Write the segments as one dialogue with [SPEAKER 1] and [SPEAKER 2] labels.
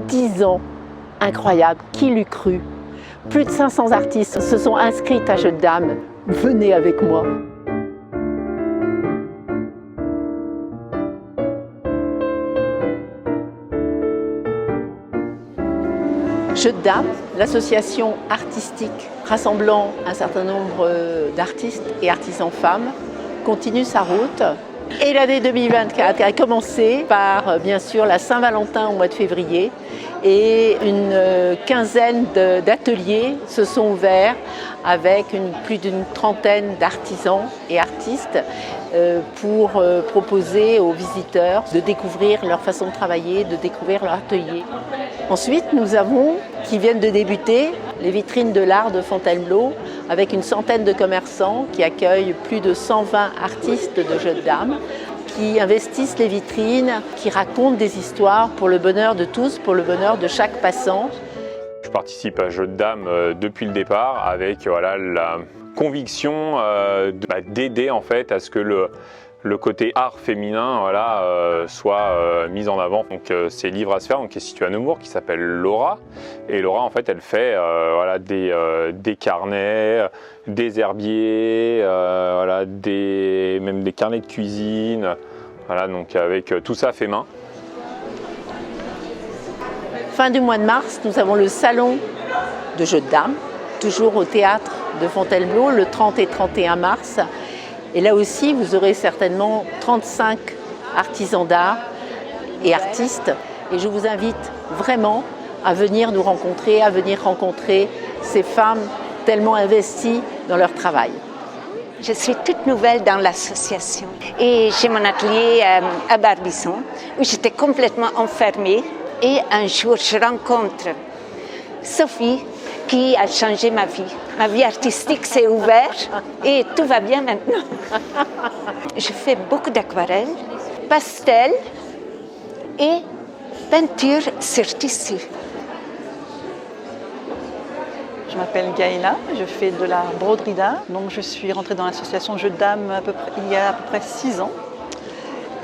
[SPEAKER 1] 10 ans. Incroyable, qui l'eût cru? Plus de 500 artistes se sont inscrits à Jeux de Dames. Venez avec moi. Jeux de Dames, l'association artistique rassemblant un certain nombre d'artistes et artisans femmes, continue sa route. Et l'année 2024 a commencé par, bien sûr, la Saint-Valentin au mois de février. Et une quinzaine d'ateliers se sont ouverts avec plus d'une trentaine d'artisans et artistes pour proposer aux visiteurs de découvrir leur façon de travailler, de découvrir leur atelier. Ensuite, nous avons, qui viennent de débuter, les vitrines de l'art de Fontainebleau avec une centaine de commerçants qui accueillent plus de 120 artistes de Jeux de Dames, qui investissent les vitrines, qui racontent des histoires pour le bonheur de tous, pour le bonheur de chaque passant.
[SPEAKER 2] Je participe à Jeux de Dames depuis le départ avec la conviction d'aider en fait à ce que le côté art féminin soit mis en avant. Donc c'est Livre à se faire, qui est situé à Nemours, qui s'appelle Laura. Et Laura en fait elle fait des carnets, des herbiers, même des carnets de cuisine. Voilà, donc avec tout ça fait main.
[SPEAKER 1] Fin du mois de mars, nous avons le salon de Jeux de Dames, toujours au théâtre de Fontainebleau, le 30 et 31 mars. Et là aussi, vous aurez certainement 35 artisans d'art et artistes. Et je vous invite vraiment à venir nous rencontrer, à venir rencontrer ces femmes tellement investies dans leur travail.
[SPEAKER 3] Je suis toute nouvelle dans l'association et j'ai mon atelier à Barbizon où j'étais complètement enfermée. Et un jour, je rencontre Sophie qui a changé ma vie. Ma vie artistique s'est ouverte et tout va bien maintenant. Je fais beaucoup d'aquarelles, pastel et peinture sur tissu.
[SPEAKER 4] Je m'appelle Gaëla, je fais de la broderie d'art. Donc je suis rentrée dans l'association Jeux de Dames il y a à peu près 6 ans.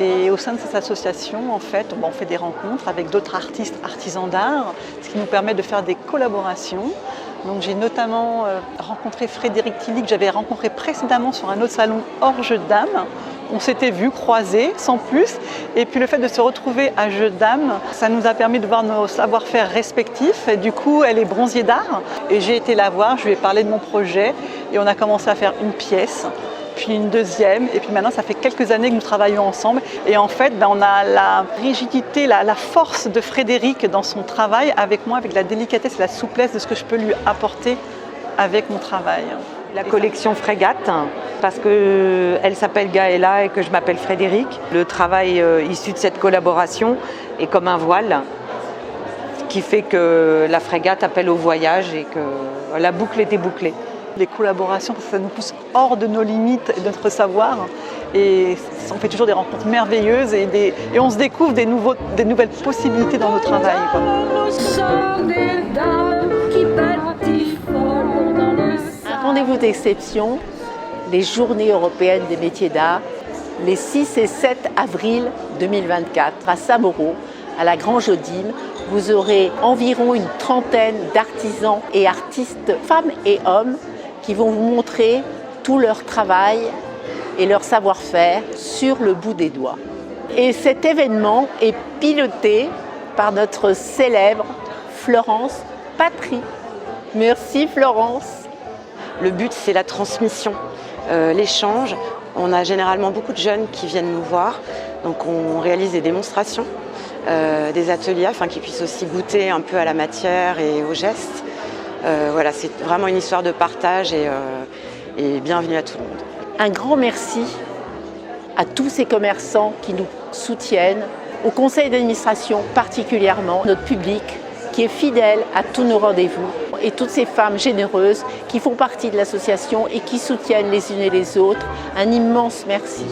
[SPEAKER 4] Et au sein de cette association, en fait, on fait des rencontres avec d'autres artistes, artisans d'art, ce qui nous permet de faire des collaborations. Donc j'ai notamment rencontré Frédéric Tilly, que j'avais rencontré précédemment sur un autre salon hors Jeux de Dames. On s'était vus, croisés, sans plus. Et puis le fait de se retrouver à Jeux de Dames, ça nous a permis de voir nos savoir-faire respectifs. Et du coup, elle est bronzier d'art. Et j'ai été la voir, je lui ai parlé de mon projet. Et on a commencé à faire une pièce, puis une deuxième. Et puis maintenant, ça fait quelques années que nous travaillons ensemble. Et en fait, on a la rigidité, la force de Frédéric dans son travail avec moi, avec la délicatesse et la souplesse de ce que je peux lui apporter avec mon travail.
[SPEAKER 5] La collection Frégate, parce qu'elle s'appelle Gaëla et que je m'appelle Frédéric. Le travail issu de cette collaboration est comme un voile qui fait que la frégate appelle au voyage et que la boucle était bouclée.
[SPEAKER 4] Les collaborations, ça nous pousse hors de nos limites et de notre savoir. Et on fait toujours des rencontres merveilleuses et on se découvre des nouvelles possibilités dans nos travail.
[SPEAKER 1] Un rendez-vous d'exception, les Journées européennes des métiers d'art, les 6 et 7 avril 2024 à Saint-Mauro, à la Grange aux Dîmes. Vous aurez environ une trentaine d'artisans et artistes, femmes et hommes, qui vont vous montrer tout leur travail et leur savoir-faire sur le bout des doigts. Et cet événement est piloté par notre célèbre Florence Patry. Merci Florence.
[SPEAKER 5] Le but, c'est la transmission, l'échange. On a généralement beaucoup de jeunes qui viennent nous voir, donc on réalise des démonstrations, des ateliers afin qu'ils puissent aussi goûter un peu à la matière et aux gestes. Voilà, c'est vraiment une histoire de partage et bienvenue à tout le monde.
[SPEAKER 1] Un grand merci à tous ces commerçants qui nous soutiennent, au conseil d'administration particulièrement, notre public qui est fidèle à tous nos rendez-vous et toutes ces femmes généreuses qui font partie de l'association et qui soutiennent les unes et les autres. Un immense merci.